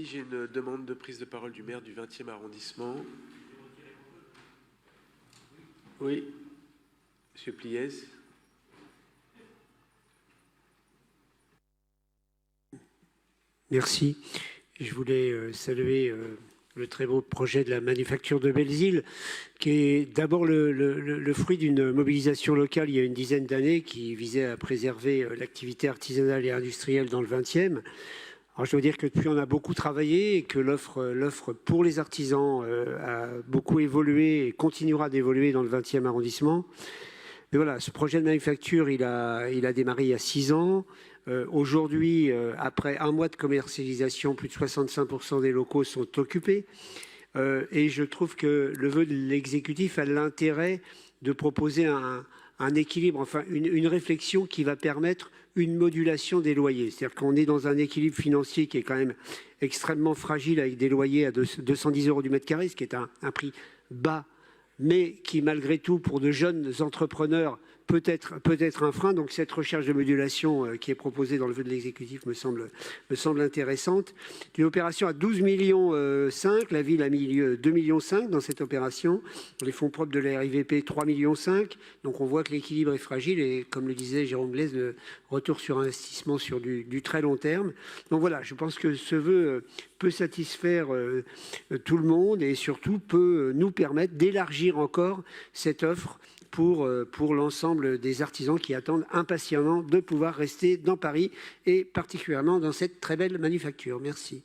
J'ai une demande de prise de parole du maire du 20e arrondissement. Oui, Monsieur Pliez. Merci. Je voulais saluer le très beau projet de la manufacture de Belzile, qui est d'abord le fruit d'une mobilisation locale il y a une dizaine d'années qui visait à préserver l'activité artisanale et industrielle dans le 20e. Alors je dois dire que depuis on a beaucoup travaillé et que l'offre pour les artisans a beaucoup évolué et continuera d'évoluer dans le 20e arrondissement. Mais voilà, ce projet de manufacture, il a démarré il y a 6 ans. Aujourd'hui, après un mois de commercialisation, plus de 65% des locaux sont occupés. Et je trouve que le vœu de l'exécutif a l'intérêt de proposer un équilibre, enfin une réflexion qui va permettre une modulation des loyers. C'est-à-dire qu'on est dans un équilibre financier qui est quand même extrêmement fragile avec des loyers à 210 € du mètre carré, ce qui est un prix bas, mais qui malgré tout pour de jeunes entrepreneurs peut être un frein. Donc cette recherche de modulation qui est proposée dans le vœu de l'exécutif me semble intéressante. Une opération à 12,5 millions, la ville a mis 2,5 millions dans cette opération. Les fonds propres de la RIVP, 3,5 millions. Donc on voit que l'équilibre est fragile et comme le disait Jérôme Blaise, le retour sur investissement sur du très long terme. Donc voilà, je pense que ce vœu peut satisfaire tout le monde et surtout peut nous permettre d'élargir encore cette offre pour l'ensemble des artisans qui attendent impatiemment de pouvoir rester dans Paris et particulièrement dans cette très belle manufacture. Merci.